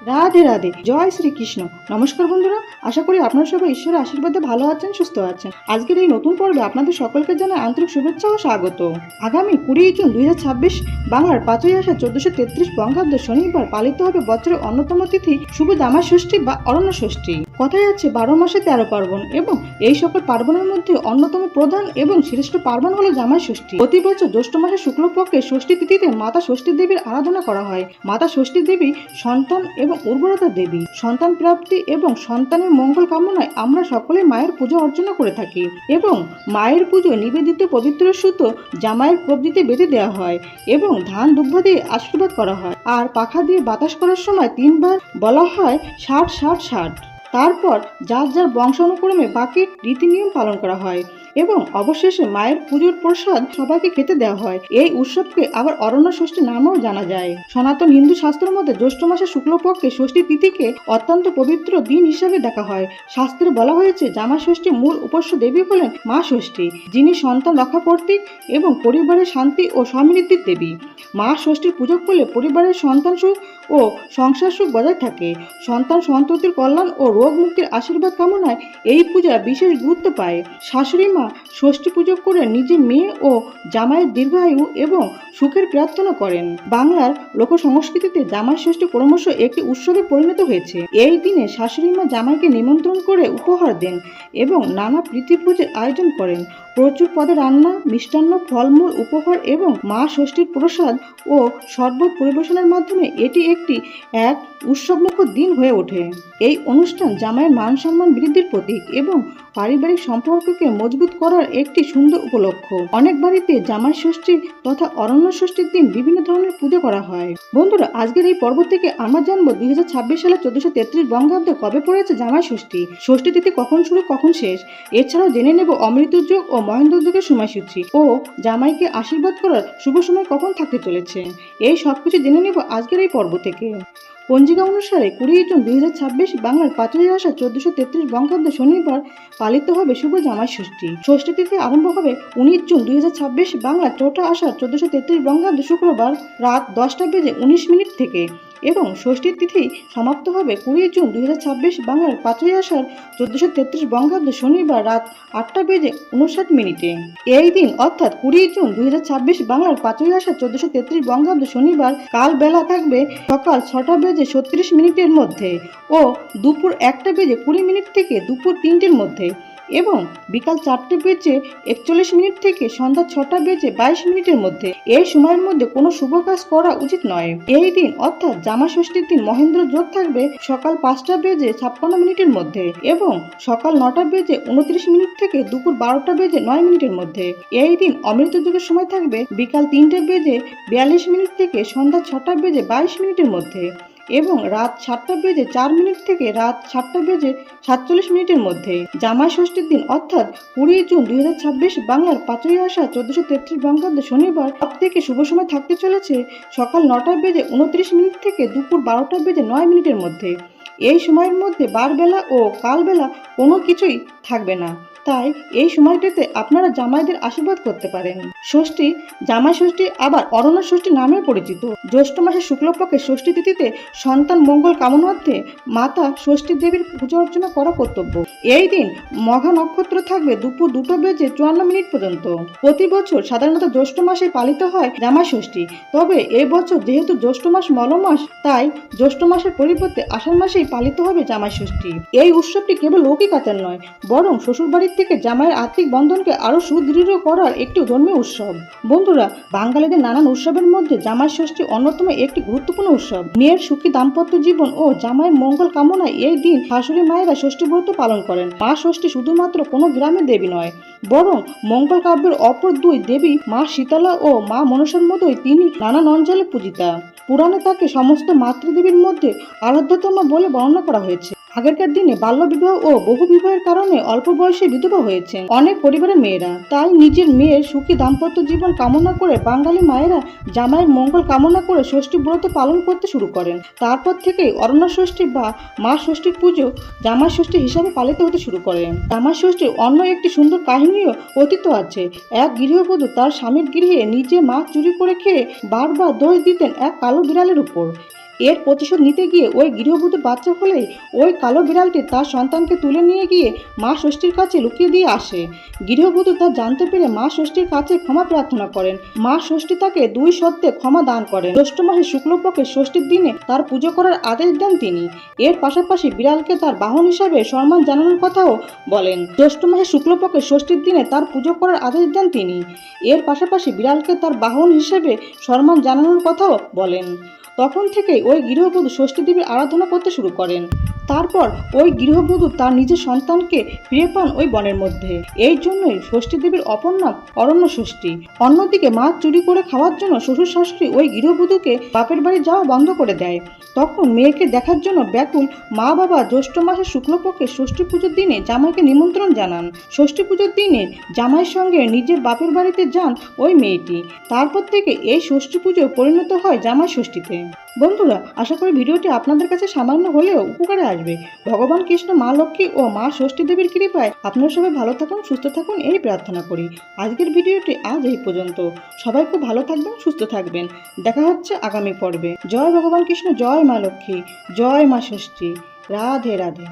রাধে রাধে, জয় শ্রীকৃষ্ণ। নমস্কার বন্ধুরা, আশা করি আপনারা সবাই ঈশ্বরের আশীর্বাদে ভালো আছেন, সুস্থ আছেন। আজকের এই নতুন পর্বে আপনাদের সকলকে জানাই আন্তরিক শুভেচ্ছা ও স্বাগত। আগামী 20 জুন 2026 বাংলার 5ই আষাঢ় 1433 বঙ্গাব্দ শনিবার পালিত হবে বছরের অন্যতম তিথি শুভ জামাই ষষ্ঠী বা অরণ্য ষষ্ঠী। কথায় আছে 12 মাসে 13 পার্বণ, এবং এই সকল পার্বণের মধ্যে অন্যতম প্রধান এবং শ্রেষ্ঠ পার্বণ হলো জামাই ষষ্ঠী। প্রতি বছর জ্যৈষ্ঠ মাসের শুক্লপক্ষে ষষ্ঠী তিথিতে মাতা ষষ্ঠী দেবীর আরাধনা করা হয়। মাতা ষষ্ঠী দেবী সন্তান এবং উর্বরতা দেবী। সন্তান প্রাপ্তি এবং সন্তানের মঙ্গল কামনায় আমরা সকলে মায়ের পুজো অর্চনা করে থাকি, এবং মায়ের পুজো নিবেদিত পবিত্র সুতো জামাইয়ের কবজিতে বেঁধে দেওয়া হয় এবং ধান দুব্বা দিয়ে আশীর্বাদ করা হয়। আর পাখা দিয়ে বাতাস করার সময় 3 বার বলা হয় 60 60 60। তারপর যার যার বংশানুক্রমে বাকি রীতি নিয়ম পালন করা হয় এবং অবশেষে মায়ের পুজোর প্রসাদ সবাইকে খেতে দেওয়া হয়। এই উৎসবকে আবার অরণ্য ষষ্ঠী নামেও জানা যায়। সনাতন হিন্দু শাস্ত্র মতে জ্যৈষ্ঠ মাসের শুক্লপক্ষে ষষ্ঠী তিথিকে অত্যন্ত পবিত্র দিন হিসাবে দেখা হয়। শাস্ত্রে বলা হয়েছে জামাই ষষ্ঠীর মূল উপাস্য দেবী হলেন মা ষষ্ঠী, যিনি সন্তান রক্ষা প্রতীক এবং পরিবারের শান্তি ও সমৃদ্ধির দেবী। মা ষষ্ঠীর পুজো করলে পরিবারের সন্তান সুখ ও সংসার সুখ বজায় থাকে। সন্তান সন্ততির কল্যাণ ও রোগ মুক্তির আশীর্বাদ কামনায় এই পূজা বিশেষ গুরুত্ব পায়। শাশুড়ি মা ষষ্ঠী পুজো করে নিজের মেয়ে ও জামাইয়ের দীর্ঘায়ু এবং সুখের প্রার্থনা করেন। বাংলার লোক সংস্কৃতিতে জামাই ষষ্ঠী ক্রমশ একটি উৎসবে পরিণত হয়েছে। এই দিনে শাশুড়ি মা জামাইকে নিমন্ত্রণ করে উপহার দেন এবং নানা প্রীতিভোজের আয়োজন করেন। প্রচুর পদে রান্না, মিষ্টান্ন, ফলমূল, উপহার এবং মা ষষ্ঠীর প্রসাদ ও শরবত পরিবেশনের মাধ্যমে এটি একটি উৎসবমুখর দিন হয়ে ওঠে। এই অনুষ্ঠান জামাইয়ের মান সম্মান বৃদ্ধির প্রতীক এবং পারিবারিক সম্পর্ককে মজবুত করার একটি সুন্দর উপলক্ষ। অনেক বাড়িতে জামাই ষষ্ঠী তথা অরণ্য ষষ্ঠীর দিন বিভিন্ন ধরনের পুজো করা হয়। বন্ধুরা, আজকের এই পর্ব থেকে আমরা জানবো 2026 সালে 1433 বঙ্গাব্দে কবে পড়েছে জামাই ষষ্ঠী, ষষ্ঠী তিথি কখন শুরু কখন শেষ। এছাড়াও জেনে নেব অমৃত যুগ ও মহেন্দ্র যুগের সময়সূচি ও জামাইকে আশীর্বাদ করার শুভ সময় কখন থাকতে চলেছে। এই সবকিছু জেনে নেব আজকের এই পর্ব থেকে। পঞ্জিকা অনুসারে 20 জুন 2026 বাংলার 5ই আষাঢ় 1433 বঙ্গাব্দে শনিবার পালিত হবে শুভ জামাই ষষ্ঠী। ষষ্ঠী তিথি আরম্ভ হবে 19 জুন 2026 বাংলার 4ঠা আষাঢ় 1433 বঙ্গাব্দে শুক্রবার রাত 10:19 থেকে এবং ষষ্ঠীর তিথি সমাপ্ত হবে 20 জুন 2026 বাংলার 5ই আষাঢ় 1433 বঙ্গাব্দে শনিবার রাত 8:59। এই দিন অর্থাৎ 20 জুন 2026 বাংলার 5ই আষাঢ় 1433 বঙ্গাব্দে শনিবার কাল বেলা থাকবে সকাল 6:36 মধ্যে ও দুপুর 1:20 থেকে দুপুর 3টের মধ্যে এবং বিকাল 4:41 থেকে সন্ধ্যা 6:22 মধ্যে। এই সময়ের মধ্যে কোনো শুভ কাজ করা উচিত নয়। এই দিন অর্থাৎ জামা ষষ্ঠীর দিন মহেন্দ্র যোগ থাকবে সকাল 5:56 মধ্যে এবং সকাল 9:29 থেকে দুপুর 12:09 মধ্যে। এই দিন অমৃত যুগের সময় থাকবে বিকাল 3:42 থেকে সন্ধ্যা 6:22 মধ্যে এবং রাত 7:04 থেকে রাত 7:47 মধ্যে। জামাই ষষ্ঠীর দিন অর্থাৎ 20 জুন 2026 বাংলার 5ই আষাঢ় 1433 বঙ্গাব্দে শনিবার সব থেকে শুভ সময় থাকতে চলেছে সকাল 9:29 থেকে দুপুর 12:09 মধ্যে। এই সময়ের মধ্যে বারবেলা ও কালবেলা কোনো কিছুই থাকবে না, তাই এই সময়টিতে আপনারা জামাইদের আশীর্বাদ করতে পারেন। ষষ্ঠী, জামাই ষষ্ঠী আবার অরণ্য ষষ্ঠী নামেও পরিচিত। জ্যৈষ্ঠ মাসের শুক্লপক্ষে ষষ্ঠী তিথিতে সন্তান মঙ্গল কামনার্থে মাতা ষষ্ঠী দেবীর পূজা অর্চনা করা কর্তব্য। এই দিন মঘা নক্ষত্র থাকবে দুপুর 2:54 পর্যন্ত। প্রতি বছর সাধারণত জ্যৈষ্ঠ মাসে পালিত হয় জামাই ষষ্ঠী, তবে এবছর যেহেতু জ্যৈষ্ঠ মাস মলমাস, তাই জ্যৈষ্ঠ মাসের পরিবর্তে আষাঢ় মাসেই পালিত হবে জামাই ষষ্ঠী। এই উৎসবটি কেবল লৌকিক আচার নয়, বরং শ্বশুরবাড়ির থেকে জামাইয়ের আর্থিক বন্ধনকে আরো সুদৃঢ় করার একটি ধর্মীয় উৎসব। বন্ধুরা, বাঙালিদের নানান উৎসবের মধ্যে জামাই ষষ্ঠী অন্যতম একটি গুরুত্বপূর্ণ উৎসব। মেয়ের সুখী দাম্পত্য জীবন ও জামাইয়ের মঙ্গল কামনায় এই দিন শাশুড়ি মায়েরা ষষ্ঠী ব্রত পালন করেন। মা ষষ্ঠী শুধুমাত্র কোনো গ্রামের দেবী নয়, বরং মঙ্গল কাব্যের অপর দুই দেবী মা শীতলা ও মা মনসার মতোই তিনি নানান অঞ্চলে পূজিতা। পুরাণে তাকে সমস্ত মাতৃদেবীর মধ্যে আরাধ্যতমা বলে বর্ণনা করা হয়েছে। আগেরকার দিনে বাল্য বিবাহ ও বহু বিবাহের কারণে অল্প বয়সে বিধবা হয়েছেন অনেক পরিবারের মেয়েরা। তাই নিজের মেয়ের সুখী দাম্পত্য জীবন কামনা করে বাঙালি মায়েরা জামাইয়ের মঙ্গল কামনা করে ষষ্ঠী ব্রত পালন করতে শুরু করেন। তারপর থেকেই অরণ্য ষষ্ঠী বা মা ষষ্ঠীর পুজো জামাই ষষ্ঠী হিসাবে পালিত হতে শুরু করেন। জামাই ষষ্ঠীর অন্য একটি সুন্দর কাহিনীও কথিত আছে। এক গৃহবধূ তার স্বামীর গৃহে নিজে মাছ চুরি করে খেয়ে বারবার দোষ দিতেন এক কালো বিড়ালের উপর। এর প্রতিশোধ নিতে গিয়ে ওই গৃহবধূর বাচ্চা হলেই ওই কালো বিড়ালটি তার সন্তানকে তুলে নিয়ে গিয়ে মা ষষ্ঠীর কাছে লুকিয়ে দিয়ে আসে। গৃহবধূ তা জানতে পেরে মা ষষ্ঠীর কাছে ক্ষমা প্রার্থনা করেন। মা ষষ্ঠী তাকে 2 শর্তে ক্ষমা দান করেন। জ্যৈষ্ঠ মাসের শুক্লপক্ষের ষষ্ঠীর দিনে তার পুজো করার আদেশ দেন তিনি। এর পাশাপাশি বিড়ালকে তার বাহন হিসাবে সম্মান জানানোর কথাও বলেন। জ্যৈষ্ঠ মাসের শুক্লপক্ষের ষষ্ঠীর দিনে তার পুজো করার আদেশ দেন তিনি। এর পাশাপাশি বিড়ালকে তার বাহন হিসেবে সম্মান জানানোর কথাও বলেন। তখন থেকেই ওই গৃহবধূ ষষ্ঠী দেবীর আরাধনা করতে শুরু করেন। তারপর ওই গৃহবধূ তার নিজের সন্তানকে ফিরে পান ওই বনের মধ্যে। এই জন্যই ষষ্ঠী দেবীর অপর নাম অরণ্য ষষ্ঠী। অন্যদিকে মাছ চুরি করে খাওয়ার জন্য শ্বশুর শাশুড়ি ওই গৃহবধূকে বাপের বাড়ি যাওয়া বন্ধ করে দেয়। তখন মেয়েকে দেখার জন্য ব্যাকুল মা বাবা জ্যৈষ্ঠ মাসের শুক্লপক্ষে ষষ্ঠী পুজোর দিনে জামাইকে নিমন্ত্রণ জানান। ষষ্ঠী পুজোর দিনে জামাইয়ের সঙ্গে নিজের বাপের বাড়িতে যান ওই মেয়েটি। তারপর থেকে এই ষষ্ঠী পুজো পরিণত হয় জামাই ষষ্ঠীতে। বন্ধুরা, আশা করি ভিডিওটি আপনাদের কাছে সামান্য হলেও উপকারে আসবে। ভগবান কৃষ্ণ, মা লক্ষ্মী ও মা ষষ্ঠী দেবীর কৃপায় আপনারা সবাই ভালো থাকুন, সুস্থ থাকুন, এই প্রার্থনা করি। আজকের ভিডিওটি আজ এই পর্যন্ত। সবাই খুব ভালো থাকবেন, সুস্থ থাকবেন। দেখা হচ্ছে আগামী পর্বে। জয় ভগবান কৃষ্ণ, জয় মা লক্ষ্মী, জয় মা ষষ্ঠী। রাধে রাধে।